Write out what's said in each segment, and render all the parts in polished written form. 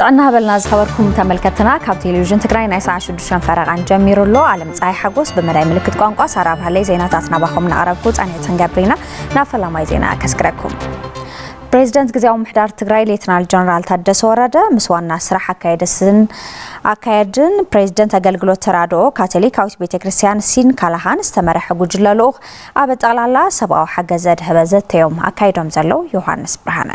طعنا هبلنا زخبركم تملكتنا كاب تلفزيون تግራይ ናይ ሰዓት 6 ፈረቓን ጀሚሩሎ ዓለም ፀሓይ ሓጎስ በመዳይ ምልክት ቋንቋ ሰራብ ሃለይ ዜናታትና ባኹም ናቀረብኩ ጻኔትን ገብሪና ናፈላማይ ዜና ከስክረኩም ፕሬዝዳንት ግዚያው ምሕዳር ትግራይ ሌተናል ጀነራል ታደሰ ወረደ ምስዋና ስራሕ አካሄድን ፕሬዝዳንት አገልግሎት ተራድኦ ካቶሊካዊት ቤተክርስቲያን ሲን ካላሃን ዝተመረሐ ጉጅለ ልኡኽ ኣብ ጠቕላላ ሰብኣዊ ሓገዝ ዘድህበ ዘተዮም አካይዶም ዘለው ዮሐንስ ብርሃነ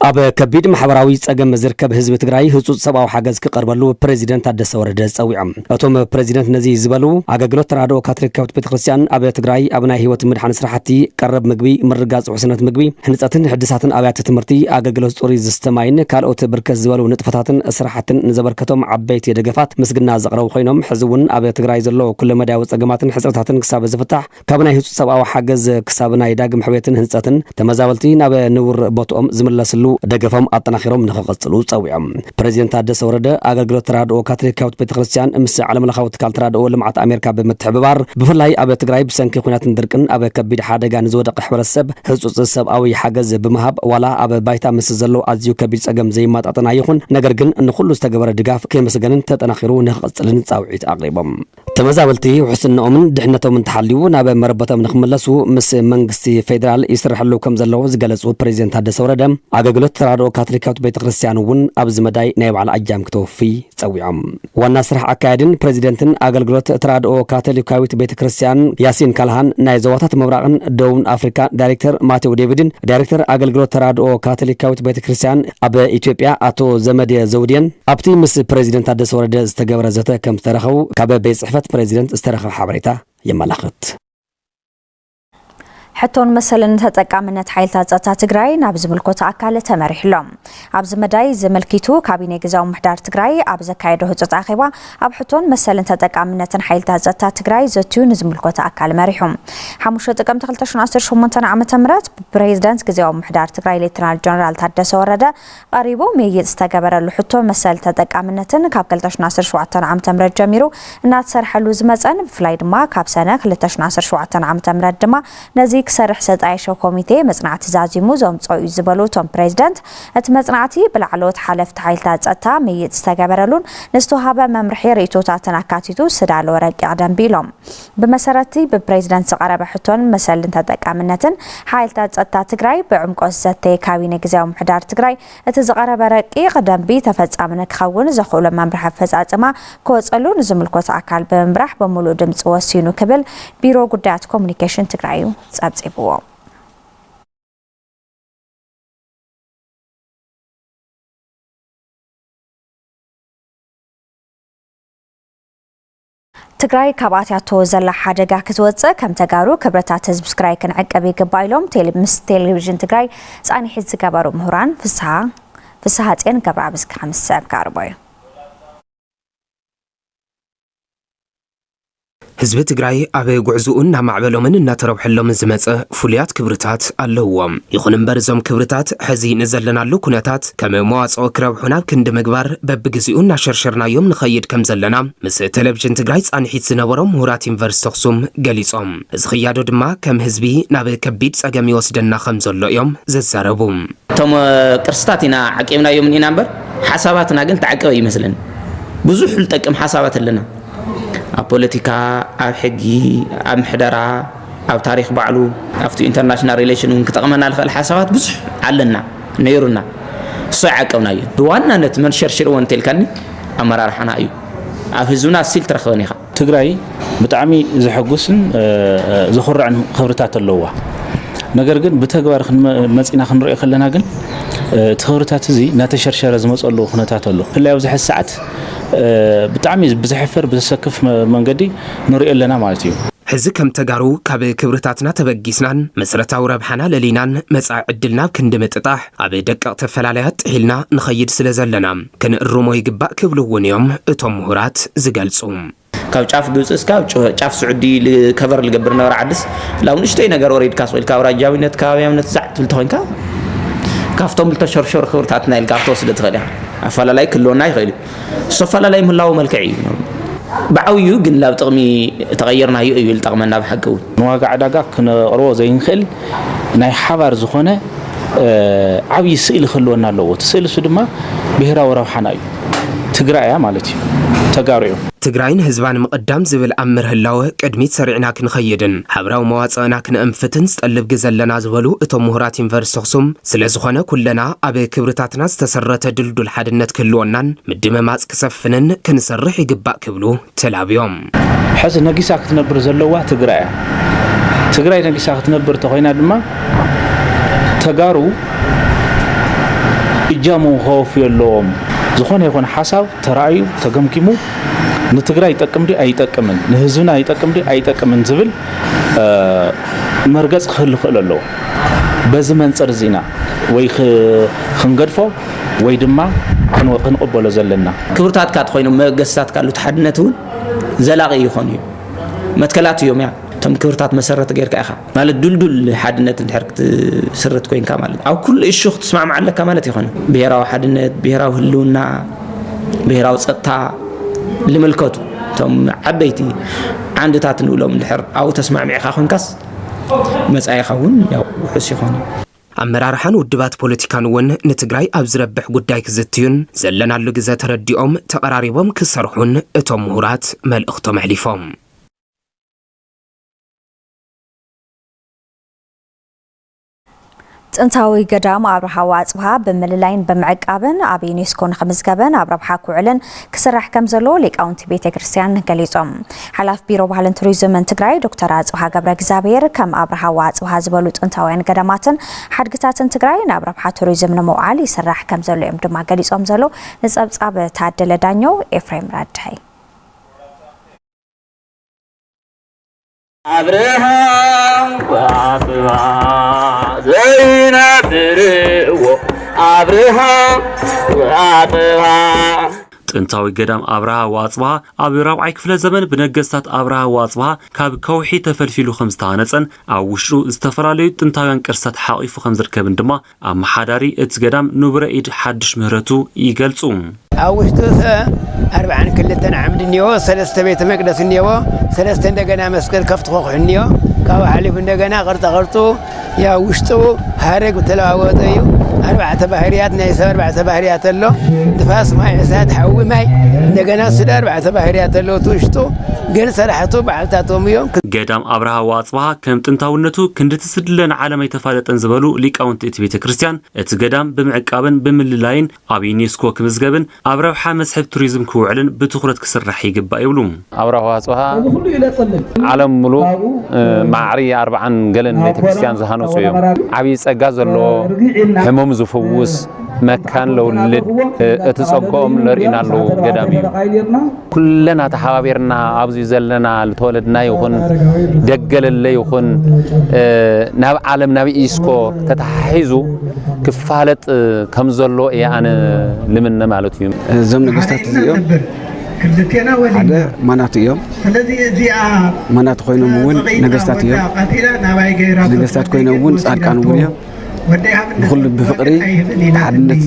ኣብ ከቢድ ማሕበራዊ ጸገም ዝርከብ ህዝቢ ትግራይ ህጹጽ ሰብኣዊ ሓገዝ ክቀርበሉ ፕሬዝዳንት ታደሰ ወረደ ጸዊዖም እቶም ፕሬዝዳንት ነዚ ዝበሉ ኣገልግሎት ተራድኦ ካቶሊካዊት ቤተክርስቲያን ኣብ ትግራይ ኣብ ናይ ህይወት ምድሓን ስራሕቲ ቀረብ ምግቢ ምርጋጽ ውሕስነት ምግቢ ህንጸትን ሕድሳትን ኣብያተ ትምህርቲ ኣገልግሎት ጾሪ ዝስተማይን ካልኦት ብርከት ዝበሉ ንጥፈታትን ስራሕትን ንዘበርከቶም ዓበይቲ ደገፋት ምስግና ዘቕረቡ ኮይኖም ሕዚ እውን ኣብ ትግራይ ዘሎ ኩሉ መዳያዊ ጸገማትን ሕጽረታትን ክሳብ ዝፍታሕ ካብ ናይ ህጹጽ ሰብኣዊ ሓገዝ ክሳብ ናይ ዳግም ሕቤትን ህንጸትን ተመዛበልቲ ናብ ንውር ቦትኦም ዝምለስሉ ደገፈም አጠናኺሮም ንኸቀጽሉ ጸዊዖም ፕሬዝዳንት ታደሰ ወረደ አገልግሎት ተራድኦ ካቶሊካዊት ቤተክርስቲያን ምስ ዓለም ለኻዊ ትካል ተራድኦ ልምዓት አሜሪካ ብምትሕብባር ብፍላይ ኣብ ትግራይ ብሰንኪ ኩናትን ድርቅን ኣብ ከቢድ ሓደጋ ንዝወደቀ ሕብረተሰብ ህጹጽ ሰብኣዊ ሓገዝ ብምሃብ ዋላ ኣብ ባይታ ምስ ዘሎ ኣዝዩ ከቢድ ጸገም ዘይማጣጠና ይኹን ነገር ግን ንኹሉ ዝተገበረ ድጋፍ ከመስገንን ተጠናኺሩ ንኸቀጽልን ጻውዒት ኣቕሪቦም ተመዛበልቲ ውሕስነኦምን ድሕነቶምን ተሓልዩ ናብ መረበቶም ንኽመለሱ ምስ መንግስቲ ፌደራል ይስርሐሉ ከም ዘለዎ ዝገለጹ ፕሬዝዳንት ታደሰ ወረደ አገልግሎት ተራድኦ ካቶሊካዊት ቤተክርስቲያን እውን ኣብ ዝመዳይ ናይ ባዕላ ኣጃም ክተወፊ ጸዊዖም ዋና ስራሕ አካሄድን ፕሬዝዳንትን አገልግሎት ተራድኦ ካቶሊካዊት ቤተክርስቲያን ያሲን ካልሃን ናይ ዘዋታት መብራቕን ደቡብ አፍሪካ ዳይሬክተር ማቴው ዴቪድን ዳይሬክተር አገልግሎት ተራድኦ ካቶሊካዊት ቤተክርስቲያን ኣብ ኢትዮጵያ አቶ ዘመድ ዘውዲን ኣብቲ ምስ ፕሬዝዳንት ታደሰ ወረደ ዝተገበረ ዘተ ከም ዝተረኸቡ ካብ ቤት ጽሕፈት ፕሬዝዳንት ዝተረኸበ ሓበሬታ የመላኽት حتون مثلا تጠቃምነት ሓይልታት ጸጥታ ትግራይ ናብ ዝምልከቱ ኣካል ተመሪሕሎም ኣብ ዝመዳይ ዘመልኪቱ ካቢኔ ግዛው ምሕዳር ትግራይ ኣብ ዘካየደ ህጹጽ ኣኼባ ኣብ ሕቶን መሰልን ተጠቃምነትን ሓይልታት ጸጥታ ትግራይ ዘትዩ ንዝምልከቱ ኣካል መሪሖም 5 ጥቅምት 2018 ዓመተ ምህረት ፕሬዝዳንት ግዛው ምሕዳር ትግራይ ሌተናል ጀነራል ታደሰ ወረደ ቀሪቡ መይጽ ዝተገበረሉ ሕቶን መሰል ተጠቃምነትን ካብ 2017 ዓመተ ምህረት ጀሚሩ እናተሰርሐሉ ዝመጸን ብፍላይ ድማ ካብ ሰነ 2017 ዓመተ ምህረት ድማ ነዚ ክሰርሕ ሰጣይሾ ኮሚቴ መጽናዕቲ ዛዚሙ ዘምጽኡ ዝበሉ ቶም ፕሬዝዳንት እቲ መጽናዕቲ ብላዕሎት ሓለፍቲ ሓይልታት ጸጥታ መይጽ ዝተገበረሉን ንዝተወሃበ መምርሒ ርእቶታትን ኣካቲቱ ዝዳለወ ረቂቕ ደንቢ ኢሎም ብመሰረቲ ብፕሬዝዳንት ዝቐረበ ሕቶን መሰልን ተጠቃምነትን ሓይልታት ጸጥታ ትግራይ ብዕምቆት ዘተይ ካቢኔ ግዛዊ ምሕዳር ትግራይ እቲ ዝቐረበ ረቂቕ ደንቢ ተፈጻሚ ክኸውን ዘኽእሎ መምርሒ ፈጻጽማ ክወጸሉ ንዝምልከቱ ኣካል ብምምራሕ በሙሉእ ድምፂ ወሲኑ ክብል ቢሮ ጉዳያት ኮሙኒኬሽን ትግራይ ጸብጺብዎ ትግራይ ካብኣትያቶ ዘላ ሓደጋ ክትወጽእ ከም ተጋሩ ክብረታት ህዝብ ትግራይ ክንዕቀብ ይግባእ ኢሎም ቴሌቪዥን ትግራይ ጻኒሒት ዝገበሩ ምሁራን ፍስሓ ጤን ገብረኣብዝ ካምሰብ ካርቦይ ህዝቢ ትግራይ ኣብ ጉዕዙኡን ናብ ማዕበሎምን እናተረብሐሎምን ዝመጸ ፍሉያት ክብርታት ኣለዎም ይኹን እምበር እዞም ክብርታት ሕዚ ንዘለናሉ ኩነታት ከም መዋጽኦ ክረብሑና ክንዲ ምግባር በብግዚኡ እናሸርሸርናዮም ንኸይድ ከም ዘለና ምስ ቴሌቪዥን ትግራይ ጻኒሒት ዝነበሮም ምሁራት ዩኒቨርሲቲ ኣኽሱም ገሊጾም እዚ ክያዶ ድማ ከም ህዝቢ ናብ ከቢድ ጸገም ይወስደና ከም ዘሎ እዮም ዘዛረቡ እቶም ቅርስታት ኢና ዓቂብናዮም ኢና እምበር ሓሳባትና ግን ተዓቀበ ይመስለን ብዙሕ ልጠቅም ሓሳባት ኣለና ኣብ ፖለቲካ ኣብ ሕጊ ኣብ ምሕደራ ኣብ ታሪክ ባዕሉ ኣብቲ ኢንተርናሽናል ሪሌሽን ክጠቕመና ልኽእል ሓሳባት ብዙሕ ኣለና ነይሩና እሱ ዓቀብና እዩ ብዋናነት መንሸርሽር ወንቴልካኒ ኣመራርሓና እዩ ኣብ ህዝብና ሲል ትረኽበን ኢኻ ትግራይ ብጣዕሚ ዝሕጉስን ዝኹርዕን ክብርታት ኣለዋ ነገር ግን ብተግባር መጺና ክንሪኦ ከለና ግን ትኽብርታት እዚ ናተሸርሸረ ዝመጸሉ ኩነታት ኣሎ ፍላይ ኣብዚ ሕዚ ሰዓት ብጣዕሚ ብዝሕፍር ብዝሰክፍ መንገዲ ንሪኦ ኣለና ማለት እዩ ሕዚ ከም ተጋሩ ካብ ክብርታትና ተበጊስናን መሰረታዊ ረብሓና ለሊናን መጻኢ ዕድልና ክንዲ ምጥጣሕ ኣብ ደቀቕ ተፈላለያት ጥሒልና ንኸይድ ስለ ዘለና ክንእርሞ ይግባእ ክብሉ እውን እዮም እቶም ምሁራት ዝገልጹ ካብ ጫፍ ግብጽ ካብ ጫፍ ስዑዲ ከቨር ልገብር ነበረ ዓድስ ላው ንእሽተይ ነገር ወሪድካ ስኢልካ ኣውራጃዊነት ከባቢያዊነት ዛዕ ትብል ተኾይንካ ካፍቶም ልተሸርሸሩ ክብርታትና ኢልካ ክትወስድ ትኽእል ኢኻ ኣፈላላይ ክህልወና ይኽእል እዩ እሶፈላላይ ምህላዊ መልክዕ እዩ بعوي جن لا بتقمي تغيرنا يقول تقمنا بحقه نواقع عداك كنا روزين خل ناي حبر زخنة ዓብይ ስእሊ ክህልወና ኣለዎ ስእሊ እሱ ድማ ብሄራዊ ረብሓና እዩ ትግራይያ ማለት እዩ ተጋሪዩ ትግራይን ህዝባን መቀዳም ዝብል ኣምር ህላወ ቅድሚት ሰሪዕና ክንኸይድን ሕብራዊ መዋጽእና ክንእንፍትን ዝጠልብ ግዘለና ዝበሉ እቶም ምሁራት ዩኒቨርሲቲ ኣክሱም ስለዝኾነ ኩለና ኣብ ክብርታትና ዝተሰረተ ድልዱል ሓድነት ክህልወናን ምድምማጽ ክሰፍንን ክንሰርሕ ይግባእ ክብሉ ተላብዮም ሕዚ ነጊሳ ክትነብር ዘለዋ ትግራይያ ትግራይ ነጊሳ ክትነብር ተኾይና ድማ ተጋሩ እጃሙ ኸውፍ የለዎም ዝኾነ ይኹን ሓሳብ ተራእዩ ተገምኪሙ ንትግራይ ይጠቅም ዲ ኣይጠቅምን ንህዝብና ይጠቅም ዲ ኣይጠቅምን ዝብል መርገጽ ክህል ክእል ኣለዎ በዚ መንጽር ዚና ወይ ክንገድፎ ወይ ድማ ክንቅበሎ ዘለና ክብርታት ካት ኮይኖም መገስታት ካሉ ተሓድነት እውን ዘላቂ ይኾን እዩ መትከላት እዮም ያ تم كورتات مسرت غير كأخا مالت دلدل حدنت انتحركت سرت كوين كمالت أو كل الشيخ تسمع معلك كمالت يخون بهراو حدنت بهراو هلونا بهراو سقطها لملكته تم عبيتي عند تاتن ولهم الحر أو تسمع معي خاخون كاس مسأي خاون يا وحس يخون أمرارحان ودبات بوليتيكان ون نتقراي أبزربح قدايك زتيون زلنا اللقزة ترديهم تقراريبهم كسرحون اتوم مهورات مال اختم عليفهم ጥንታዊ ገዳም ኣብርሃ ዋጽብሃ በመለላይን በመዕቃብን ኣብ ዩኔስኮ ንኸምዝገበን ኣብ ረብሓ ኩዕልን ክስራሕ ከም ዘሎ ሊቃውንቲ ቤተክርስትያን ገሊጾም ሓላፍ ቢሮ ባህልን ቱሪዝምን ትግራይ ዶክተር አጽብሃ ገብረ እግዚአብሔር ከም ኣብርሃ ዋጽብሃ ዝበሉ ጥንታውያን ገዳማትን ሓድግታትን ትግራይ ናብ ረብሓ ቱሪዝም ንምውዓል ይስራሕ ከም ዘሎ እዮም ድማ ገሊጾም ዘሎ ንጸብጻብ ታደለ ዳኘው ኤፍሬም ራድሃይ أبرهام وأبرهام زينب برئو أبرهام وأبرهام ጥንታዊ ገዳም ኣብርሃ ዋጽብሃ ኣብ ራብዓይ ክፍለ ዘመን ብነገስታት ኣብርሃ ዋጽብሃ ካብ ከውሒ ተፈልፊሉ ከም ዝተሃነጸን ኣብ ውሽጡ ዝተፈላለዩ ጥንታውያን ቅርስታት ሓቂፉ ከም ዝርከብን ድማ ኣመሓዳሪ እቲ ገዳም ንቡረ ኢድ ሓድሽ ምህረቱ ይገልጹ ኣብ ውሽጡ 42 ዓምድ እንዮ 3 ቤተ መቅደስ እንዮ 3 እንደገና መስቀል ከፍት ኮኽዕ እንዮ ካብ ሓሊፉ እንደገና ቅርጻ ያ ውሽጡ ሃረግ ተለዋወጠ እዩ 4 ባህርያት ናይ 4 ባህርያት ኣሎ ንፋስ ማይ እሳት ሓዊ ማይ እንደገና 4 ባህርያት ኣሎ ውሽጡ ግን ሰራሕቱ በዓልታቶም እዮም ገዳም ኣብርሃ ዋጽብሃ ከም ጥንታውነቱ ክንድትስድለን ዓለም የተፋለጠን ዝበሉ ሊቃውንቲ እቲ ቤተክርስትያን እቲ ገዳም ብምዕቃብን ብምልላይን ኣብ ዩኔስኮ ክምዝገብን ኣብ ረብሓ መስሕብ ቱሪዝም ክውዕልን ብትኹረት ክስራሕ ይግባእ ይብሉ ኣብርሃ ዋጽብሃ ዓለም ሙሉ ማዕሪ 40 ገለን ቤተክርስትያን ዝሃነጹ እዮም ዓብይ ጸጋ ዘሎ ሕሙም ዝፍውስ መካን ለውልድ እትጸቆም ለርኢናሉ ገዳም እዩ ኩለና ተሓባቢርና ኣብዚ ዘለና ልተወለድና ይኹን ደገለለ ይኹን ናብ ዓለም ናብ ዩኔስኮ ተታሒዙ ክፋለጥ ከም ዘሎ አነ ልምነ ማለት እዩ እዞም ነገስታት እዚኦም ሓደ ማናት እዮም ማናት ኮይኖም እውን ነገስታት እዮም ነገስታት ኮይኖም እውን ጻድቃን እውን እዮም بكل بفقري حدنت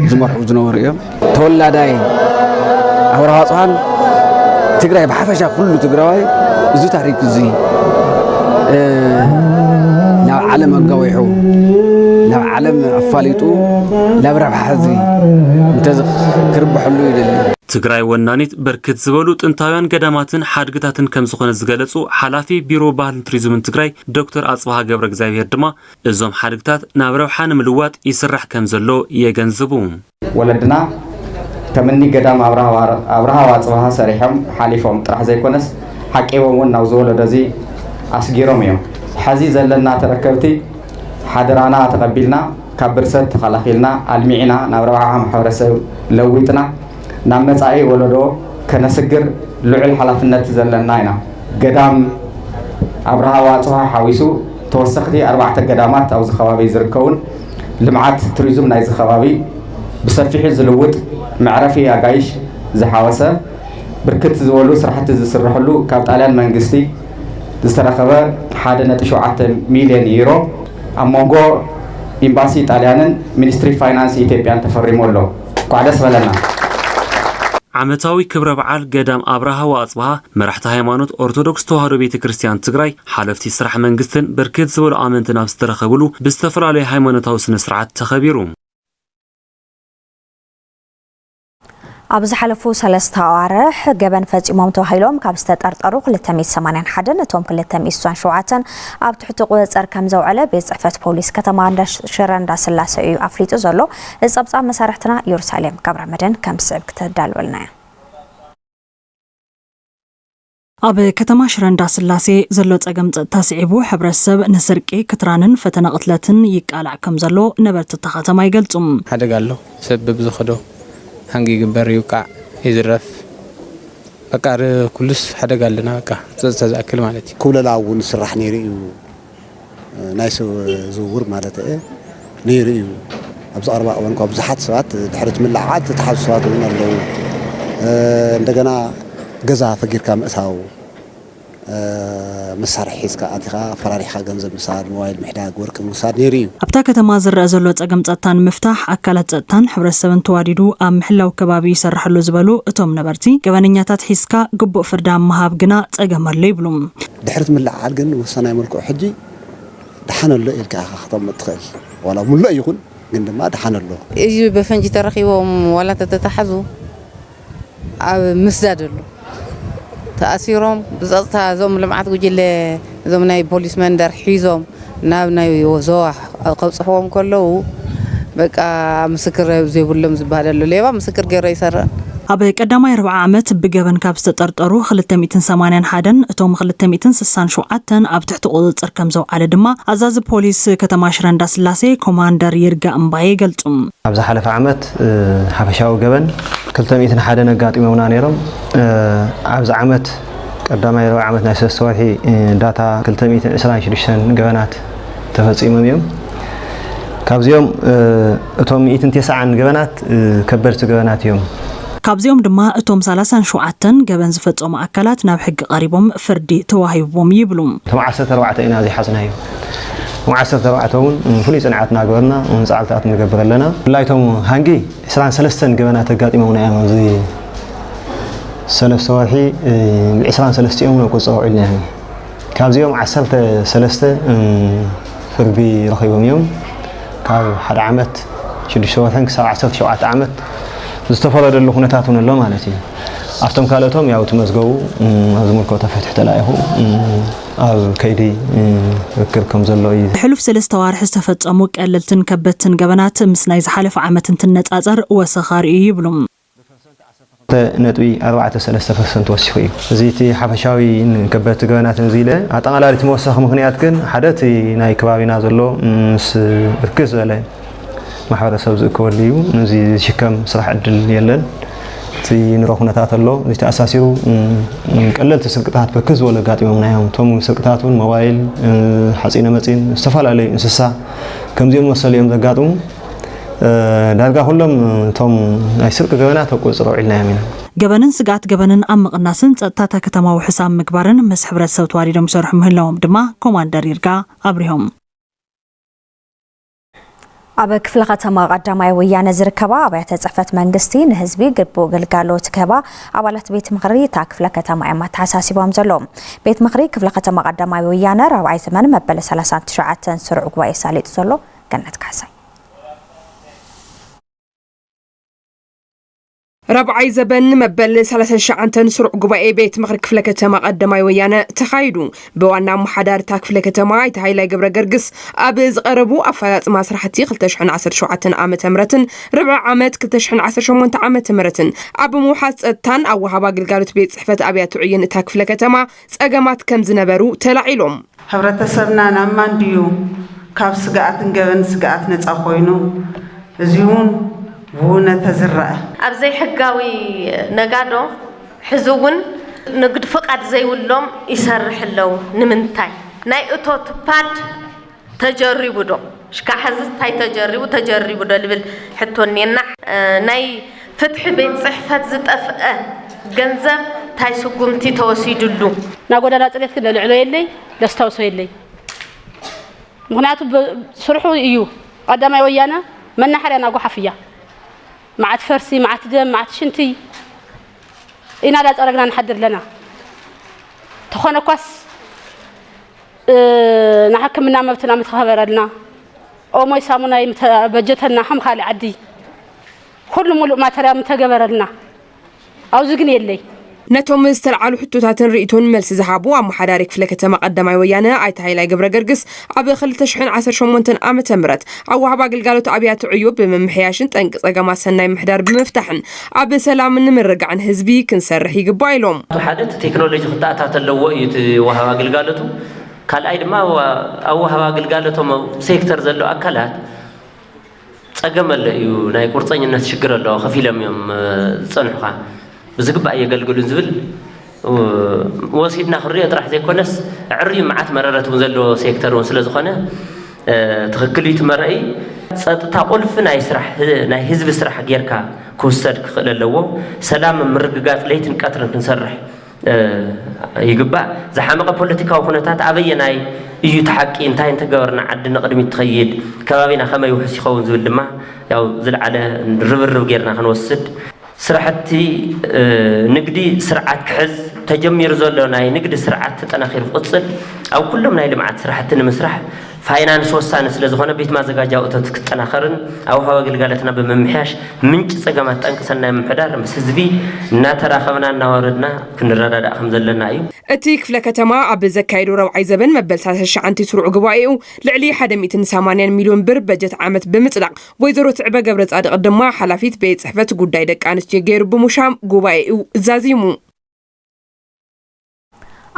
زمرح وزنور يوم تولداي أورها صحن تقرأ بحفشة كله تقرأي زو تحريك زي لا علم الجويحو لا علم أفاليتو لا برب حزري انتزق كرب حلو يدلي ትግራይ ወናኒት በርክት ዝበሉ ጥንታውያን ገዳማትን ሓድግታትን ከም ዝኾነ ዝገለጹ ሓላፊ ቢሮ ባህልን ቱሪዝምን ትግራይ ዶክተር አጽብሃ ገብረ እግዚአብሔር ድማ እዞም ሓድግታት ናብ ረብሓ ንምልዋጥ ይስራሕ ከም ዘሎ የገንዝቡ ወለድና ከምኒ ገዳም ኣብርሃ ዋጽብሃ ሰሪሖም ሓሊፎም ጥራሕ ዘይኮነስ ሓቂቦም እውን ናብ ዝወለደዚ ኣስጊሮም እዮም ሓዚ ዘለና ተረከብቲ ሓድራና ተቐቢልና ካብ ብርሰት ተኸላኺልና ኣልሚዕና ናብ ረብሓ ማሕበረሰብ ለዊጥና ናብ መጻኢ ወለዶ ከነስግር ልዑል ሓላፍነት ዘለና ኢና ገዳም ኣብርሃ ዋጽብሃ ሓዊሱ ተወሰኽቲ 4 ገዳማት ኣብ ዝኸባቢ ዝርከውን ልምዓት ቱሪዝም ናይ ዝኸባቢ ብሰፊሑ ዝልውጥ መዕረፊ ኣጋይሽ ዝሓወሰ ብርክት ዝበሉ ስራሕቲ ዝስርሕሉ ካብ ጣልያን መንግስቲ ዝተረኸበ 1.7 ሚልዮን ዩሮ ኣብ መንጎ ኤምባሲ ጣልያንን ሚኒስትሪ ፋይናንስ ኢትዮጵያን ተፈሪሙ ኣሎ ኳ ደስ በለና ዓመታዊ ክብረ በዓል ገዳም አብርሃ ወአጽብሃ መራሕቲ ሃይማኖት ኦርቶዶክስ ተዋህዶ ቤተ ክርስቲያን ትግራይ ሓለፍቲ ስራሕ መንግስትን ብርክት ዝበሉ ኣመንትን ኣብ ዝተረኸብሉ ብዝተፈላለዩ ሃይማኖታዊ ስነ ስርዓት ተኸቢሩ ኣብ ዝሓለፉ 3 ኣዋርሕ ገበን ፈጺሞም ተባሂሎም ካብ ዝተጠርጠሩ 281 እቶም 297 ኣብ ትሕቲ ቁፅጥር ከም ዘውዕለ ቤት ጽሕፈት ፖሊስ ከተማ ሽረ እንዳስላሴ እዩ ኣፍሊጡ ዘሎ ዝጸብጻብ መሳርሕትና ኢየሩሳሌም ካብረመድን ከም ስዕብ ክትዳልወልና ኣብ ከተማ ሽረ እንዳስላሴ ዘሎ ጸገም ጸጥታ ስዒቡ ሕብረተሰብ ንስርቂ ክትራንን ፈተና ቅትለትን ይቃላዕ ከም ዘሎ ነበርቲ ከተማ ይገልጹም ሓደጋ ኣሎ ሰብ ብዝኸዶ هنجي جنبر يوقع يزرف بقار كلش حدا قال لنا بقى تزاكل مالتي كل لاون سرح نيريو نايس زور مالته نيريو ابز 4 وان كو بزحات سوات دحرت من لعاد تحسوات وين لو እንደገና ገዛ ፈጊርካ መእሳው መሳርሒ እስካ ኣቲኻ ፈራሪኻ ገንዘብ ምሳድ ሞባይል ምሕዳግ ወርቂ ምሳድ ነይሩ ኣብታ ከተማ ዝረአ ዘሎ ጸገም ጸጥታን ምፍታሕ ኣካላት ጸጥታን ሕብረተሰብን ተዋዲዱ ኣብ ምሕላው ከባቢ ይሰርሕሉ ዝበሉ እቶም ነበርቲ ገበነኛታት ሒስካ ግቡእ ፍርዳ መሃብ ግና ጸገም ኣሎ ይብሉም ድሕረት ምልዓል ግን ወሰናይ መልክዑ ሕጂ ድሓነሎ ኢልካ ከተማ ትኽእል ወላ ሙሉ ይኹን ግን ድማ ድሓነሎ እዚ በፈንጂ ተረኺቦም ወላ ተተሓዙ ኣብ ምስዳደሉ تأثيرهم بزاف زوم لمعت وجل زوم ناي بوليس مندر حيزهم ناب ناي وزوح قصحهم كله بقى مسكر زي بولم زبادلو ليبا مسكر غير يسرن ኣብ ቀዳማይ 40 ዓመት ብገበን ካብ ዝተጠርጠሩ 281 እቶም 267 ኣብ ትሕቲ ቁፅጥር ከም ዘውዓለ ድማ ኣዛዚ ፖሊስ ከተማ ሽረ እንዳስላሴ ኮማንደር ይርጋ እምባዬ ገልጹም ኣብ ዝሓለፈ ዓመት ሓፈሻዊ ገበን 201 ነጋጢሞምና ነይሮም ኣብ ዓመት ቀዳማይ 40 ዓመት ናይ ሰስተዋሒ ዳታ 226 ገበናት ተፈጺሞም እዮም ካብዚኦም እቶም 190 ገበናት ከበድቲ ገበናት እዮም ካብዚኦም ድማ እቶም 37 ገበን ዝፈጸሙ ኣካላት ናብ ሕጊ ቀሪቦም ፍርዲ ተዋሂቦም ይብሉም እቶም 14 ኢና ዝሓዝናዮ 14 እውን ፍሉይ ጽንዓትና ገበርና ወንጻልታት ንገብር ኣለና ብላይቶም ሃንጊ 23 ገበናት ተጋጢሞምና እዮም እዚ ሰለስተ ወርሒ 23 እዮም ቁጽሮ ኢልና ካብዚኦም 13 ፍርዲ ረኺቦም እዮም ካብ 1 ዓመት 6 ወርሒ ክሳብ 17 ዓመት ዝተፈረደሉ ኩነታት ሆነሎ ማለት እዩ ኣፍቶም ካልኦቶም ያው ተመዝገቡ አዝሙልኮ ተፈትሕ ተላይሁ ኣብ ከይዲ ርክብ ከም ዘሎ እዩ ሕሉፍ 3 ዋርሕ ዝተፈጸሙ ቀለልትን ከበትን ገበናት ምስ ናይ ዝሓለፈ ዓመት እንትነጻጸር ወሰኻሪ ይብሉም ነጥቢ 4.3% ወሲኹ እዩ እዚቲ ሓፈሻዊ ከበት ገበናት ንዚለ ኣጠቃላሊት መወሰኽ ምክንያት ግን ሓደት ናይ ከባቢና ዘሎ ምስ ርክዝ ዘለ ማሕበረሰብ ዝእከበሉ እዩ ነዚ ዝሽከም ስራሕ ዕድል የለን እቲ ንረኹ ኩነታት ኣሎ እዚ ተኣሳሲሩ ቀለልቲ ስርቅታት ብርክዝ ዝበሉ ኣጋጢሞምናዮም እቶም ስርቅታትን ሞባይል ሓፂነ መፂን ዝተፈላለዩ እንስሳ ከምዚኦም መሰሉ እዮም ዘጋጥሙ ዳርጋ ሁሉም እቶም ናይ ስርቂ ገበናት ተቆፅሮ ዒልናዮም ኢና ገበንን ስጋት ገበንን ኣብ ምቕናስን ጸጥታ ከተማዊ ሕሳብ ምግባርን ምስ ሕብረተሰብ ተዋዲዶም ይሰርሑ ምህላዎም ድማ ኮማንደር ይርጋ ኣብሪሆም ኣብ ክፍለ ከተማ ቀዳማይ ወያነ ዝርከባ ኣብያተ ጽሕፈት መንግስቲ ንህዝቢ ግቡእ ግልጋሎት ከባ ኣባላት ቤት ምኽሪ ታ ክፍለ ከተማ እማ ተሓሳሲቦም ዘለዎም ቤት ምኽሪ ክፍለ ከተማ ቀዳማይ ወያነ ራብዓይ ዘመን መበል 39 ስሩዕ ጉባኤ ሳሊጡ ዘሎ ገነት ካሳይ ربعي زبن مبل 39 سرع قبائي بيت مخر كفلة كتما قدماي ويانا تخايدو بوانا محادار تا كفلة كتما يتهايلا قبرا قرقس أبز قربو أفلات مسرحتي 19 عام تمرتن ربع عامات 19 عام تمرتن أبو محاسبتان أو هبا قلقالت بيت صحفة أبيات عين تا كفلة كتما سأقامات كم زنبرو تلعيلهم حبرتسبنا نمان ديو كاب سقاعت نقبن سقاعت نتأخوينو زيون ونا تزرع أبزي حقاوي نقادو حزون نقد فقط زي ولهم يسرح له نمنتاي ناي أتوت باد تجربوا دو شكا حزز تاي تجربوا دو لبل حتوني النح ناي فتح بيت صحفة زت أفقه جنزة تاي سقومتي توسيد له نقول لا تريد كده العلو يلي لاستوصي يلي مغنياتو بسرحوا إيو قدامي ويانا من نحر أنا أقو حفية معت فرسي معت دم معت شنتي ኢና ዳ ፀረግና ንሓድር ለና ተኾነ ኳስ ንሕክምና መብትና ምትኸበረልና ኦሞይ ሳሙናይ በጀተና ሓምካሊ ዓዲ ኩሉ ሙሉእ ማተርያል ምተገበረልና አውዝ ግን የለይ ነቶም ዝተልዓሉ ሕቶታትን ርእቶን መልሲ ዝሃቡ ኣመሓዳሪ ክፍለ ከተማ ቀዳማይ ወያነ ኣይተ ሃይላይ ገብረ ገርግስ ኣብ 2018 ዓመተ ምህረት ኣብ ወሃባ ግልጋሎት ኣብያተ ዕዮ ብምምሕያሽን ጠንቂ ፀገማት ሰናይ ምሕዳር ብምፍታሕን ኣብ ሰላምን ምርግዓን ህዝቢ ክንሰርሕ ይግባእ ኢሎም ሓደ ቴክኖሎጂ ክተኣታት ኣለዎ እዩ እቲ ወሃባ ግልጋሎቱ ካልኣይ ድማ ኣብ ወሃባ ግልጋሎቶም ሴክተር ዘሎ ኣካላት ፀገም ኣሎ እዩ ናይ ቁርፀኝነት ሽግር ኣሎ ከፊሎም እዮም ዝፀንሑኻ ብዝግባእ የገልግሉን ዝብል ወሲድና ክሪኦ ጥራሕ ዘይኮነስ ዕርዩ መዓት መረረት እውን ዘለዎ ሴክተር እውን ስለ ዝኾነ ትኽክል እዩ ትመርአይ ፀጥታ ቁልፊ ናይ ህዝቢ ስራሕ ጌርካ ክውሰድ ክኽእል ኣለዎ ሰላም ምርግጋፅ ለይትን ቀትርን ክንሰርሕ ይግባእ ዝሓመቐ ፖለቲካዊ ኩነታት ኣበየናይ እዩ ተሓቂ እንታይ እንተገበርና ዓዲ ንቅድሚት ትኸይድ ከባቢና ከመይ ውሕስ ይኸውን ዝብል ድማ ያው ዝለዓለ ርብርብ ጌርና ክንወስድ ስራሕቲ ንግዲ ስርዓት ክሕዝ ተጀሚሩ ዘሎ ናይ ንግዲ ስርዓት ተጠናኺሩ ቅፅል ኣብ ኩሎም ናይ ልምዓት ስራሕቲ ንምስራሕ ፋይናንስ ወሳኒ ስለ ዝኾነ ቤት ማዘጋጃ እቶት ክጠናኸርን ኣብ ወሃባ ግልጋሎትና ብምምሕያሽ ምንጭ ፀገማት ጠንቂ ሰናይ ምሕዳር ምስ ህዝቢ እናተራኸብና እናወረድና ክንረዳዳእ ከም ዘለና እዩ እቲ ክፍለ ከተማ ኣብ ዘካይዱ ረብዓይ ዘበን መበል 39 ስሩዕ ጉባኤኡ ልዕሊ 180 ሚልዮን ብር በጀት ዓመት ብምጽላቕ ወይዘሮ ትዕበ ገብረ ጻድቕ ድማ ሓላፊት ቤት ጽሕፈት ጉዳይ ደቂ ኣንስትዮ ገይሩ ብምሻም ጉባኤኡ እዛዚሙ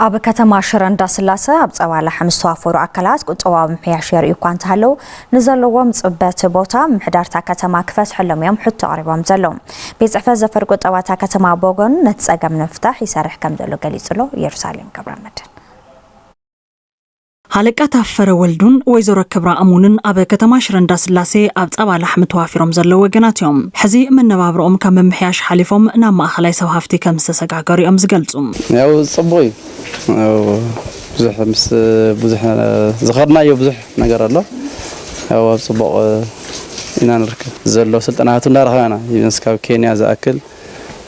ኣብ ከተማ ሽረ እንዳስላሴ ኣብ ጸባላ ሓሙስ ተዋፈሩ ኣካላት ቁጠባዊ ምሕያሽ የርእዩ እኳ እንተሃለዉ ንዘለዎም ጽበት ቦታ ምሕዳርታ ከተማ ክፈትሐሎም እዮም ሕቶ ቀሪቦም ዘለዎም ቤት ጽሕፈት ዘፈር ቁጠባታ ከተማ ቦጎን ነቲ ጸገም ንምፍታሕ ይሰርሕ ከም ዘሎ ገሊጹሎ ኢየሩሳሌም ገብረመድህን ሃለቃ ታፈረ ወልዱን ወይዘሮ ክብራ ኣሙንን ኣብ ከተማ ሽረ እንዳስላሴ ኣብ ጸባላ ሓሙስ ተዋፊሮም ዘለዉ ወገናት እዮም ሕዚ መነባብሮኦም ከም ምሕያሽ ሓሊፎም ናብ ማእኸላይ ሰብ ሃፍቲ ከም ዝተሰጋገሩ እዮም ዝገልጹ ያው ጽቡይ ብዙሕ ምስ ብዙሕ ዝኸርናዮ ብዙሕ ነገር ኣሎ ያው ጽቡቕ ኢና ንርከብ ዘሎ ስልጠናቱ እንዳረኸና ይንስካብ ኬንያ ዝኣክል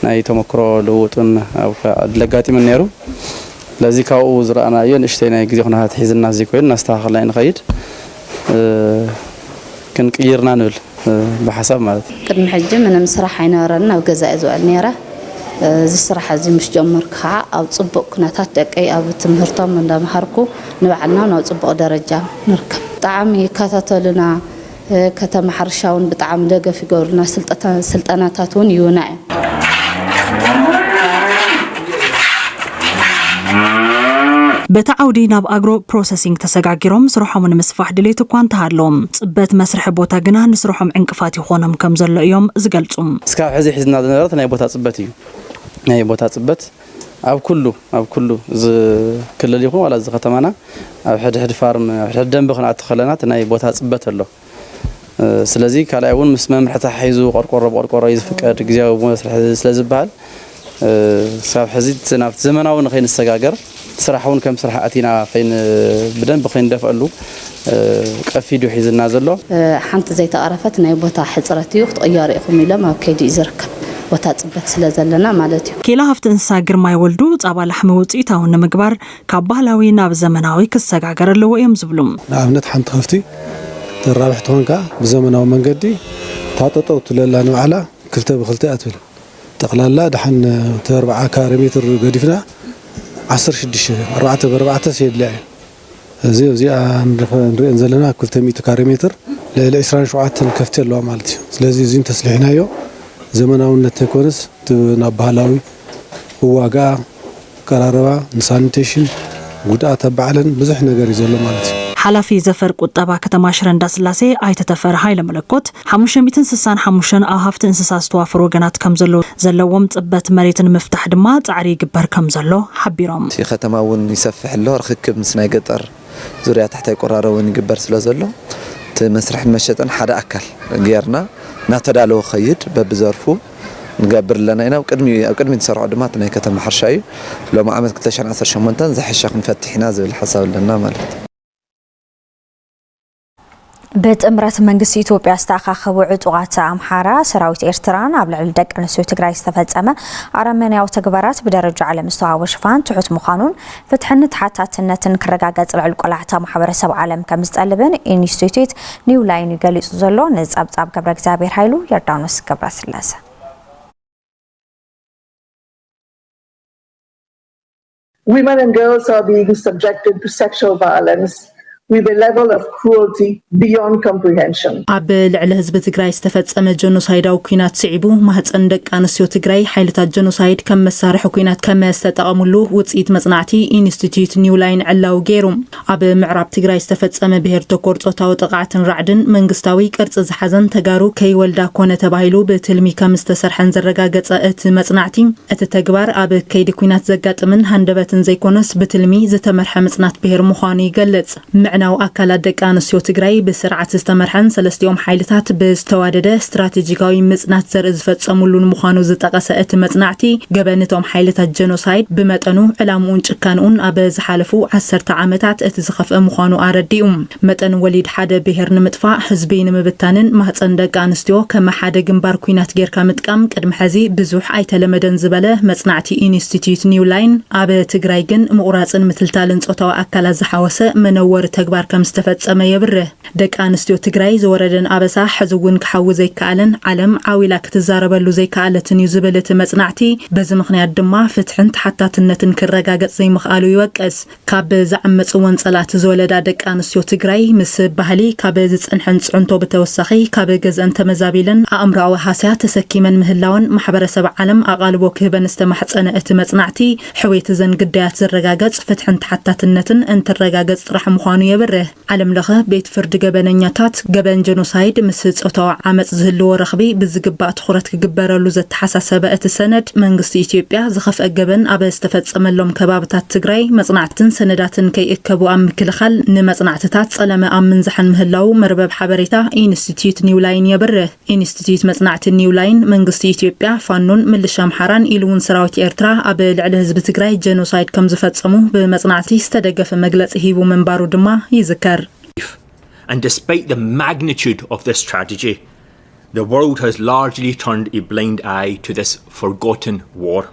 ናይ ተመክሮ ልውጡን ኣብ ለጋጢም ነይሩ ለዚ ካብኡ ዝረኣናዮ ንእሽተይ ናይ ግዜ ኩነታት ሒዝና እዚ ኮይኑ እናስተኻኸልና ንኸይድ ክንቅይርና ንብል ብሓሳብ ማለት ቅድሚ ሕጂ ምንም ስራሕ ኣይነበረን ኣብ ገዛ ዝውዕል ነይረ እዚ ስራሕ እዚ ምስ ጀመርኩ ከዓ ኣብ ጽቡቕ ኩነታት ደቀይ ኣብ ትምህርቶም እንዳምሃርኩ ንባዕልና ናብ ጽቡቕ ደረጃ ንርከብ ብጣዕሚ ይከታተሉና ከተማ ሕርሻውን ብጣዕሚ ደገፍ ይገብሩና ስልጠናታት እውን ይውና በተዓውዲ ናብ አግሮ ፕሮሰሲንግ ተሰጋጊሮም ስርሖም ንምስፋሕ ድሌት እኳ እንተሃለዎም ጽበት መስርሕ ቦታ ግና ንስርሖም ዕንቅፋት ይኾኖም ከም ዘሎ እዮም ዝገልጹ እስካብ ሕዚ ሒዝና ዝነበረት ናይ ቦታ ጽበት እዩ ናይ ቦታ ጽበት ኣብ ኩሉ ክልል ይኹን ዋላ እዚ ከተማና ኣብ ሕድሕድ ፋርም ሕድሕድ ደንቢ ክንኣቱ ከለና ናይ ቦታ ጽበት ኣሎ ስለዚ ካልኣይ እውን ምስ መምርሕታ ሒዙ ቆርቆሮ እዩ ዝፍቀድ ግዜያዊ መስርሕ ስለ ዝበሃል ሳብ ሕዚ ናብቲ ዘመናዊ ንኸይንሰጋገር ስራሕውን ከም ስራሕ ኣቲና ኸይን ብደንብ ኸይንደፍአሉ ቀፊዱ ሒዝና ዘሎ ሓንቲ ዘይተቐረፈት ናይ ቦታ ሕፅረት እዩ ክትቕያሩ ኢኹም ኢሎም ኣብ ከይዲ ዝርከብ ቦታ ጽበት ስለ ዘለና ማለት እዩ ኬላ ሃፍቲ እንስሳ ግርማይ ወልዱ ጸባ ላሕሚ ውፅኢታዊ ንምግባር ካብ ባህላዊ ናብ ዘመናዊ ክሰጋገር ኣለዎ እዮም ዝብሉ ንኣብነት ሓንቲ ከፍቲ ተራብሕ ትኾንካ ብዘመናዊ መንገዲ ታጠጠው ትለላ ንባዕላ ክልተ ብክልተ ኣትብል ጠቕላላ ድሓን 4 ካሬ ሜትር ገዲፍና 16 4 سيدلع እዚኣ ንሪአን ዘለና 200 ካሬ ሜትር ለ27 ከፍቲ ኣለዋ ማለት እዩ ስለዚ እዚ ተስሊሕናዮ ዘመናውነት ተኮነስ ናብ ባህላዊ ዋጋ ቀራረባ ንሳኒቴሽን ጉዳት ተባዕለን ብዙሕ ነገር ይዘሎ ማለት እዩ ሓላፊ ዘፈር ቁጠባ ከተማ ሽረ እንዳስላሴ ኣይተተፈረ ሃይለ መለኮት 565 ኣብ ሃፍቲ እንስሳ ዝተዋፈሩ ወገናት ከም ዘለዎም ጽበት መሬትን ምፍታሕ ድማ ጻዕሪ ይግበር ከም ዘሎ ሓቢሮም ከተማውን ይሰፍሕ ኣሎ ርክክብ ምስ ናይ ገጠር ዙርያ ታሕታይ ቆራረውን ይግበር ስለ ዘሎ መስርሕ መሸጠን ሓደ ኣካል ጌርና ናተዳለው ኸይድ በብዘርፉ نقبر لنا هنا وقدمي نسرع دمات ናይ ከተማ ሕርሻ እዩ ሎማ ዓመት 2018 ዝሕሻ ክንፈትሕ ኢና ዝብል ሓሳብ ለና ማለት بتأمرت منجس إثيوبيا استأخذ عطوات أمحارة سراويت إيرتران قبل الدق نسيو تجري استفدت أما أرمنيا وتجبرات بدرجة على مستوى وشفان تحت مقانون فتحنت حتى تنتن كرجاجات العلقة محبر سبع عالم كمستقلبن إنستيتوت نيو لاين يقال زلون نزاب قبل جزابير هايلو يردانوس قبل سلاسة. Women and girls are being subjected to sexual violence with a level of cruelty beyond comprehension. عبل على حزب تجري استفدت جنوسايد أو كينات صعبو ما هتصندق أنسيو تجري حيلة الجنوسايد كم مسارح وكينات كم استتقاملو وتصيد مصنعتي إنستيتوت نيو لاين علا وغيرهم عبل معرب تجري استفدت أما بهر تكورت أو تقعت رعدن من قستاوي كرت زحزن تجارو كي ولدا كونه تبايلو بتلمي كم استسرحن زرقاقت مصنعتي التجبار عبل كيد كينات زقات من هندبت زي كونس بتلمي زتمرح مصنعت بهر مخاني قلت ناو أكلات دك أنسيو تجري بسرعة استمرحن سلستيوم حيلتات باستوادده استراتيجيكاوي مصنعت زرز فتسمولون مخانو زتقسأت مصنعتي جبنتهم حيلتات جنوسايد بمتنو علامون كانون أبز حالفو 10 عامتات اتزخف مخانو أرديهم متن وليد حدا بهر نمدفع حزبين مبتانن ما هتصندق أنستيو كما حدا جنبار كوينات غير كامتقام قدم حزي بزوح أي تلمدن زبله مصنعتي إنستيتوت نيو لاين أب تجري جن مقراصن مثل تالنت أو أكل زحوسه منور تجبار كم استفدت أما يبره دك أنستيو تجري زوردن أبسا حزون كحو زي كالن علم عويلك تزاربلو زي كالتن يزبلة مصنعتي بزمخني الدماء فتحنت حتى تنتن كرجاجت زي مخالو يوكس كاب زعم صوان صلاة زولدا دك أنستيو تجري مس بهلي كاب زنحنس عنتو بتوسخي كاب جز أنت مزابيلن أمر أو حاسات تسكي من مهلاون محبر سبع علم أقالبو كهبن استمحت أنا مصنعتي حويت زن قديات زرجاجت فتحنت حتى تنتن أنت الرجاجت راح مخانو يبره علم لغه بيت فرد جبنياتات جبن جنوسايد مسج أو عمت زهلو رخبي بزجبات تخرت كجبرلو زت حساسبة السند منجست إثيوبيا زخف الجبن أبى استفدت أملهم كبابتات تجري مصنعتن سندات كي إكبو أم كل خل نمصنعتات سلامة أم من زحن مهلاو مربب حبريتا إنستيتوت نيو لاين يبره إنستيتوت مصنعة نيو لاين منجست إثيوبيا فانون من الشام حران إلون سراوت إيرترا أبى العله حزب تجري جنوسايد كم زفت أمه بمصنعتي استدق في مجلس هيبو من بارو دما يذكر. And despite the magnitude of this tragedy, the world has largely turned a blind eye to this forgotten war.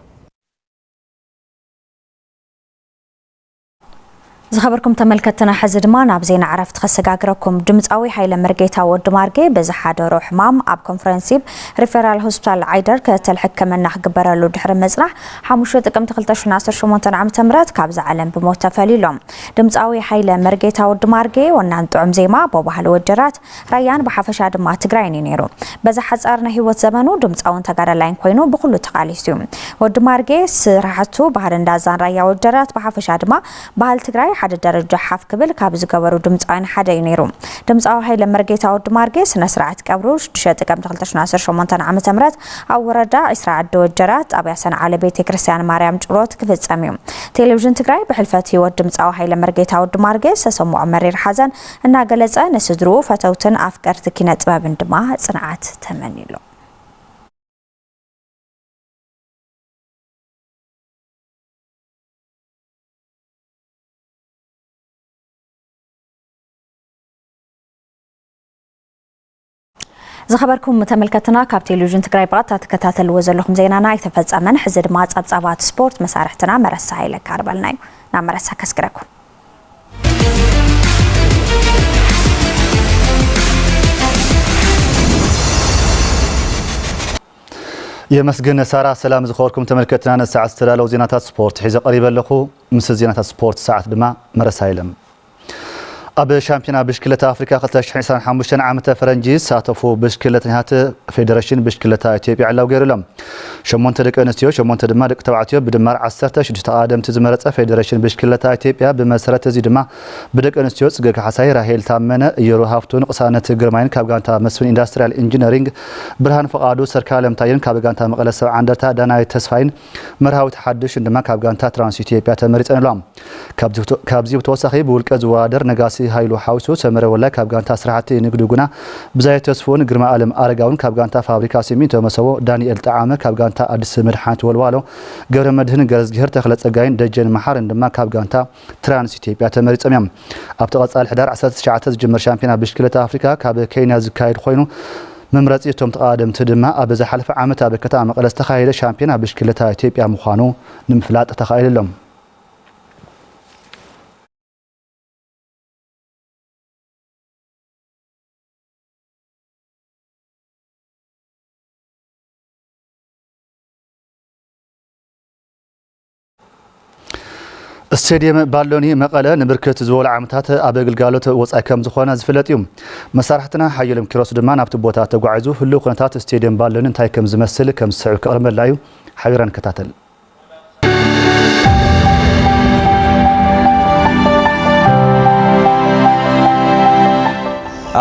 زخبركم تملكتنا حزد ما نابزينا عرفت خسقاقركم دمتاوي حيلا مرقيتا ودمارقي بزحاد روح مام اب كونفرنسيب ريفيرال هوسبيتال عيدر كتلحكمنا حقبرالو دحر مزرح حاموشو تقمت 2018 عام تمرات كابز عالم بموت تفليلهم دمتاوي حيلا مرقيتا ودمارقي ونانطعم زيما بوبهال وجرات ريان بحفشا دما تقرايني نيرو بزحاد صارنا هيوت زمنو دمتاون تقار لاين كوينو بخلو تقاليستيوم ودمارقي سراحتو بحر اندازان ريا وجرات بحفشا دما بحال تقراي حد درجة حف قبل كابز قبرو دمتاوين حدا ينيرو دمتاو هاي لمرقيتا ودمارقي سنسرعت قبروش دشات قمت 2018 عام تمرات أو وردا إسراع الدوجرات أبي سنة على بيت كريستيان مريم جروت كفت أميم تلفزيون تقراي بحلفتي ودمتاو هاي لمرقيتا ودمارقي سسمو مرير حزن إنها قلت نسدرو فتوتن أفكار تكينة باب دماء صنعت تمني له زخبركم متملكتنا كاب تلفزيون تقراي بقى تكتاتل وزلكم زينانا يتفصمن حزد ما صبصبات سبورت مسارحتنا مرسا هيله كاربلناي نامرسا كسكركم يمسجن سارة سلام زخوركم تملكتنا الساعة استلالو زينات سبورت حيز قريبا لكو مس زينات سبورت ساعة دما مرسا هيلم أب شامبيون بشكلة أفريقيا قتلش حسن حموشن عامة فرنجي ساتفو بشكلة نهات فيدريشن بشكلة إثيوبيا على وغيرهم شمون تدك أنستيو شمون تدمر توعتيو بدمر عسرته شدت آدم تزمرت فيدريشن بشكلة إثيوبيا بمسرة زيدما بدك أنستيو سجك حساي راهيل تامنة يورو هافتون قصانة جرمين كابغانتا مسفن إندستريال إنجينيرينج برهان فقادو سركالم تاين كابغانتا مقلة عندتا داناي تسفاين مرهاو تحدش عندما كابغانتا ترانس إثيوبيا تمرت أنلام ካብዚ ብተወሳኺ ብውልቀ ዝወዳደር ነጋሲ ሃይሉ ሓውሱ ሰመረ ወላይ ካብ ጋንታ ስራሕቲ ንግዲ ጉና ብዛይ ተስፎን ግርማ ዓለም አረጋውን ካብ ጋንታ ፋብሪካ ሲሚንቶ መሰቦ ዳንኤል ጣዓመ ካብ ጋንታ አዲስ መድሓኒት ወልዋሎ ገብረ መድህን ገረዝጊህር ተክለ ጸጋይን ደጀን መሓርን ድማ ካብ ጋንታ ትራንስ ኢትዮጵያ ተመሪጾም እዮም ኣብ ተቐጻሊ ሕዳር 19 ዝጅመር ሻምፒዮና ብሽክለታ ኣፍሪካ ካብ ኬንያ ዝካየድ ኮይኑ መምረፂ እቶም ተቐዳደምቲ ድማ ኣብ ዝሓለፈ ዓመት ኣብ ከተማ መቐለ ዝተኻየደ ሻምፒዮና ብሽክለታ ኢትዮጵያ ምዃኑ ንምፍላጥ ተኻኢሎም ስቴዲየም ባሎኒ መቐለ ንብርክት ዝበሉ ዓመታት ኣብ ግልጋሎት ወጻኢ ከም ዝኾነ ዝፍለጥ እዩ መሳርሕትና ሓየሎም ኪሮስ ድማ ናብቲ ቦታ ተጓዒዙ ህልው ኩነታት ስቴዲየም ባሎኒ እንታይ ከም ዝመስል ከም ዝስዕብ ክቕርበላ እዩ ሓቢራ ንከታተል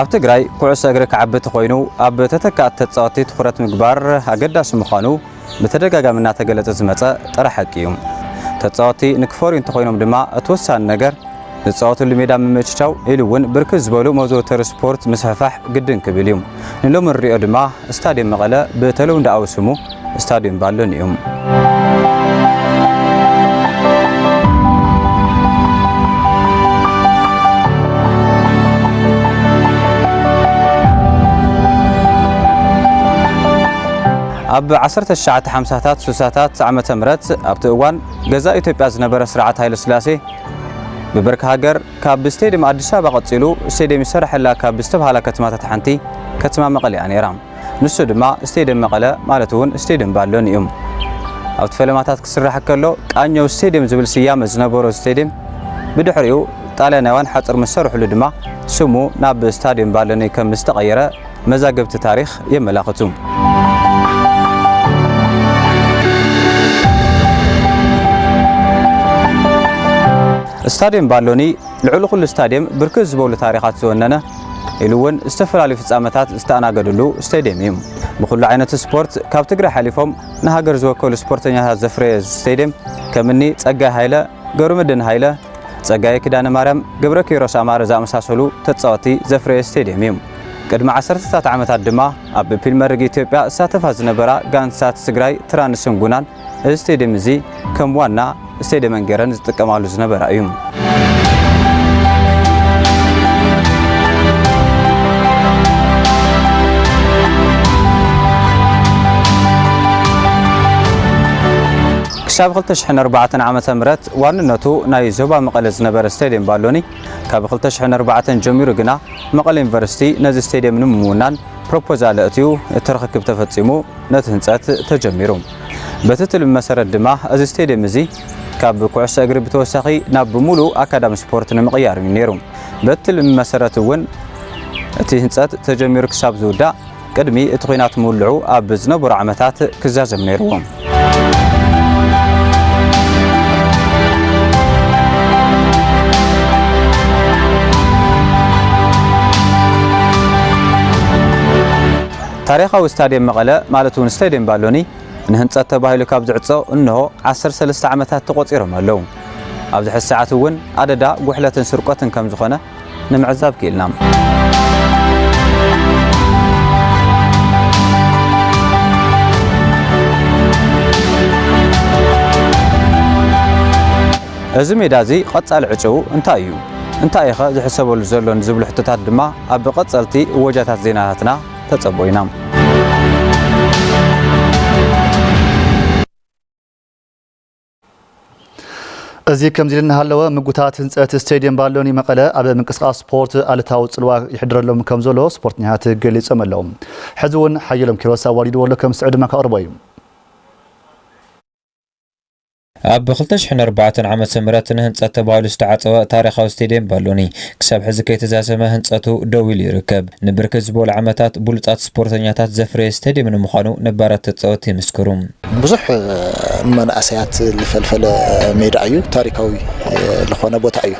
ኣብ ትግራይ ኩዕሶ እግሪ ክዓቢ ኮይኑ ኣብ ተተካእቲ ተጻወቲ ትኹረት ምግባር ኣገዳሲ ምዃኑ ብተደጋጋሚ እናተገለጸ ዝመጸ ጥረ ሓቂ እዩ ተጻወቲ ንክፈርዩ እንተኾይኖም ድማ እትወሳኒ ነገር ዝጻወትሉ ሜዳ ምምችቻው ኢሉ እውን ብርክት ዝበሉ መዘውተሪ ስፖርት ምስሕፋሕ ግድን ክብል እዩ ንሎሚ ንሪኦ ድማ ስታድየም መቐለ ብተለምዶ ስሙ ስታድየም ባሎኒ እዩ ኣብ 1950ታት 60ታት ዓመተ ምህረት ኣብቲ እዋን ገዛ ኢትዮጵያ ዝነበረ ስርዓት ሃይለ ስላሴ ብበርካ ሃገር ካብ ስቴዲየም ኣዲስ አበባ ቀፂሉ ስቴዲየም ይሰርሐላ ካብ ዝተባሃላ ከተማታት ሓንቲ ከተማ መቐለ እያ ነይራ ንሱ ድማ ስቴዲየም መቐለ ማለት እውን ስቴዲየም ባሎኒ እዩ ኣብቲ ፈለማታት ክስራሕ ከሎ ቃኘው ስቴዲየም ዝብል ስያመ ዝነበሮ ስቴዲየም ብድሕሪኡ ጣልያናውያን ሓፅር መሰርሕሉ ድማ ስሙ ናብ ስታድየም ባሎኒ ከም ዝተቐየረ መዛግብቲ ታሪክ የመላኽቱ ስታድየም ባሎኒ ልዕሊ ኩሉ ስታድየም ብርክት ዝበሉ ታሪኻት ዝወነነ ኢሉ እውን ዝተፈላለዩ ፍጻመታት ዝተኣናገድሉ ስታድየም እዩ ብኩሉ ዓይነት ስፖርት ካብ ትግራይ ሓሊፎም ንሃገር ዝወከሉ ስፖርተኛታት ዘፍረየ ስታድየም ከምኒ ጸጋይ ሃይለ ገብረመድህን ሃይለ ጸጋይ ኪዳነ ማርያም ገብረ ኪሮስ ኣማረ ዝኣመሳሰሉ ተጻወቲ ዘፍረየ ስታድየም እዩ ቅድሚ 10 ዓመታት ድማ ኣብ ፕሪምየር ሊግ ኢትዮጵያ ሳተፋ ዝነበራ ጋንታታት ትግራይ ትራንስን ጉናን እዚ ስታድየም እዚ ከም ዋና ስቴዲየም ገረን ዝጥቀማሉ ዝነበራ እዩ ክሳብ 2004 ዓመተ ምህረት ዋንነቱ ናይ ዞባ መቐለ ዝነበረ ስቴዲየም ባሎኒ ካብ 2004 ጀሚሩ ግና መቐለ ዩኒቨርሲቲ ነዚ ስቴዲየም ንምውናን ፕሮፖዛል ኣትዩ ተረክብ ተፈጺሙ ነቲ ህንጸት ተጀሚሩ በቲ ትልም መሰረት ድማ እዚ ስቴዲየም እዚ ካብ ኩዕሶ እግሪ ብተወሳኺ ናብ ሙሉእ ኣካዳሚ ስፖርት ንምቕያር እዩ ነይሩ በቲ ትልም መሰረት እውን እቲ ህንጸት ተጀሚሩ ክሳብ ዝውዳእ ቅድሚ እቲ ኩናት ምውልዑ ኣብ ዝነበሩ ዓመታት ክዛዘም ነይሩዎም ታሪኻዊ ስታድየም መቐለ ማለት እውን ስታድየም ባሎኒ ንህንጸት ተባሂሉ ካብ ዝዕጾ እንሆ 13 ዓመታት ተቆፂሮም ኣለው ኣብዚ ሕዚ ሰዓት እውን ኣደዳ ጉሕለትን ስርቆትን ከም ዝኾነ ንምዕዛብ ክኢልና እዚ ሜዳ እዚ ቀጻሊ ዕጭው እንታይ እዩ እንታይ ኢኸ ዝሕሰበሉ ዘሎ ዝብሉ ሕቶታት ድማ ኣብ ቀጸልቲ ወጃታት ዜናታትና ተጸቦይና እዚ ከም ዝልና ሃለወ ምጉታት ህንጸት ስቴዲየም ባሎኒ መቐለ ኣብ ምንቅስቃስ ስፖርት ኣልታዊ ጽልዋ ይሕድረሎም ከም ዘሎ ስፖርተኛታት ገሊጾም ኣለዉ ሕዚ እውን ሓየሎም ኪሮስ ኣዋሊድዎ ኣሎ ከም ስዕድ ድማ ከቕርቦ እዩ ኣብ 2004 ዓመተ ምህረት ንህንጸት ተባሂሉ ዝተዓጸወ ታሪኻዊ ስቴዲየም ባሎኒ ክሳብ ሕዚ ከይተዛዘመ ህንጸቱ ደው ኢሉ ይርከብ ንብርክት ዝበሉ ዓመታት ብሉጻት ስፖርተኛታት ዘፍረየ ስቴዲየም ንምዃኑ ነባራት ተጻወትቲ ይምስክሩ ብዙሕ መናእሰያት ዝፈልፈለ ሜዳ እዩ ታሪካዊ ዝኾነ ቦታ እዩ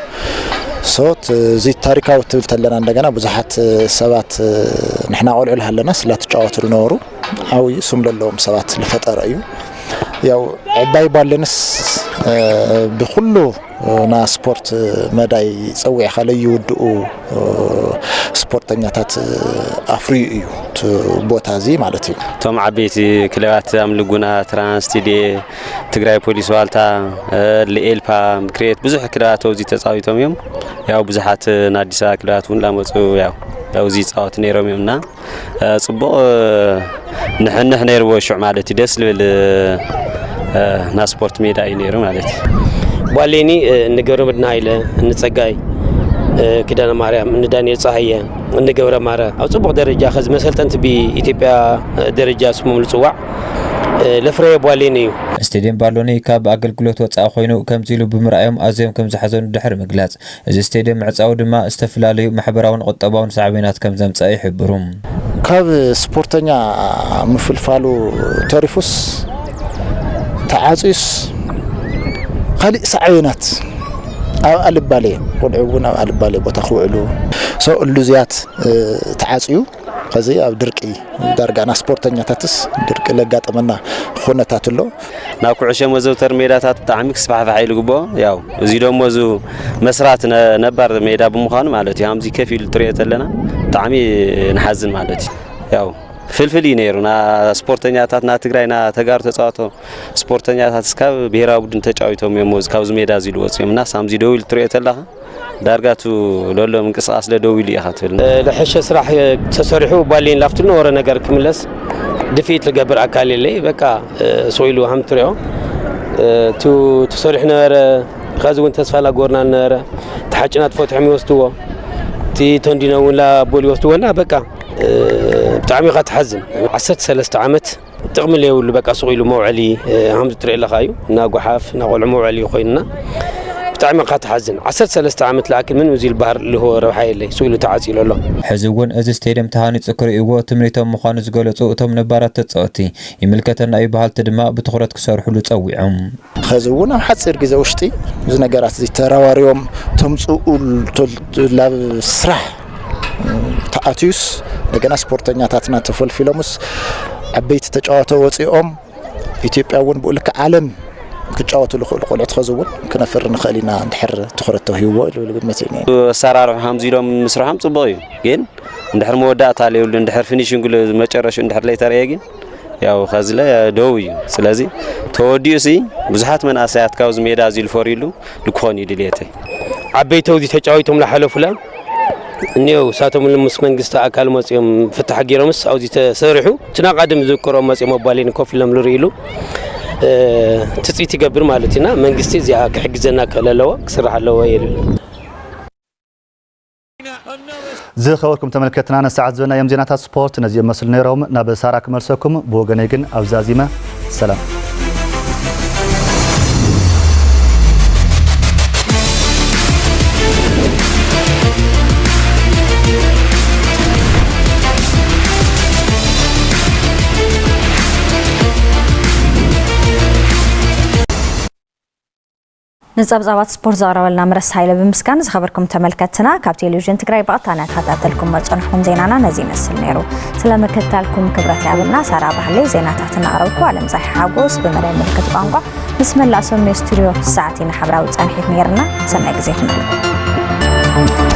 ሶት እዚ ታሪካዊ ትብል ተለና እንደገና ብዙሓት ሰባት ንሕና ቆልዑ ኣለና ስላተጫወቱ ዝነበሩ ዓብይ ስም ዘለዎም ሰባት ዝፈጠረ እዩ ያው ዕባይ ባለንስ بكل نا سبورت مداي صوي خلي يودؤ سبورتنياتات افريقيا بوتازي مالتي توم عبيتي كلات املغونا ترانس تيدي تግራይ ፖሊስ ዋልታ ለኤልፓ ክሬት ብዙ ክራት ወዚ ተጻዊቶም እዮም ያው ብዙሓት ናዲሳ ክራቱን ላመጹ ያው ዚ ጻውት ነይሮም እና ጽቡቅ ንሕንሕ ነይርዎ ሹዕ ማለት ደስ ልብል ና ስፖርት ሜዳ ይነይሩ ማለት ዋሌኒ ንገብረመድና ኃይለ ንጸጋይ كدانا ماريام ندانيال صحية نجبر مارا أو صبغ درجة خز مثلا أنت بإثيوبيا درجة اسمه الصواع لفريق بالينيو استاديوم بالوني كاب أقلقلوت وتصاو خوينو كم زيلو بمرأيهم أزيهم كم زحزون دحر مقلاص إذا استاديوم عصاو دما استفلالي محبراون قطباون صعبينات كم زمصاي يحبرهم كاب سبورتنيا مفلفالو تاريفوس تعاصيس خالي صعبينات ألبالي ودعونا ألبالي بتخوعلو سو اللوزيات تعاصيو خزي أو دركي درجنا سبورتنيا تاتس درك لقات أمنا خونة تاتلو ناكو عشان وزو ترميدات تعميك سبعة فعيل جبوا ياو زيدهم وزو مسرات نبر ميدا بمخان مالتي هم زي كيف الطريقة لنا تعمي نحزن مالتي ياو فلفل ينيرنا سبورتنيا تاتنا تجرينا تجار تصاطو سبورتنيا تاتسكاب بيرا بدن تجاويتهم يموز كاوز ميدا زيدوس يوم الناس هم زيدوا الطريقة لها دارجاتو لولو من قصاص لدويلي أخاتل لحش سراح تصريحه بالين لافتنا ورا نجار كملس دفيت لجبر أكالي لي بكا سويلو هم تريو تو تصريحنا خازون تسفلا قرنا نرى تحجنا تفتح ميوستوا تي تندينا ولا بولي وستوا لا بكا بتعمي قد حزن عسرت 3 عامات تغمل لي ولا بكا سويلو موعلي هم تري لخايو ناقو حاف ناقو موعلي خوينا بتعمي قد حزن عسرت 3 عامات لكن من وزير البحر اللي هو روحي اللي سويلو تعاسيل له حزون از ستاديوم تهاني صقر ايغو تمريتهم مخان زغلصو اتم نبارات تصوتي يملكتنا اي بحال تدما بتخرت كسرحلو صويعم خزون حصير غزا وشتي ز نغرات زي تراواريوم تمصو لا سرح تاتيوس لكن سبورتنيا تاتنا تفلفلومس عبيت تጫወተው ወጽኦም ኢትዮጵያውን በልክ ዓለም كጫወቱ لقلعت خزون كنفر نخلينا نحر تخرته هو لمتين سرار حمزيلهم مسرحهم صبايو ግን እንደحر መወዳት አለ ይሉ እንደحر ፊኒሺንግ ለመጨረሻ እንደحر ላይ ታሪያጊን ያው خازለ ደውዩ ስለዚህ ተወዲዩሲ ብዙሃት መናሳያት ካውዝ ሜዳ ዚል ፎሪሉ ልኮን ይድልየተ عبيتو دي ተጫወቱም ለሐለፉላ نيو ساتهم المس منجست أكل مصيم فتح جيرمس أو زي تسرحو تناقدم ذكر مصيم موبايلين كوفي لم لريلو تسيتي قبر مالتنا منجستي زي حجزنا كلالوا كسرح اللوا يلو زي خبركم تملكتنا ساعات زنا يوم زينات سبورت نزي مسل نيروم نابسارك مرسكم بوغنيجن أوزازيمة سلام نزبزبات سبورت زاراولنا مرس هايله بمسكان زخبركم تملكتنا كاب تلفزيون تግራይ بقطانا تحتاتلكم مصنحكم زينانا نزي مسل نيرو سلامكتالكم كبرت يابلنا سارا بحلي زيناتاتنا عربكو علم صح حاغوس بمراي ملكت قانقا بسم الله سمي ستوديو ساعتين حبراو صنحيت نيرنا سمع غزيت نلكم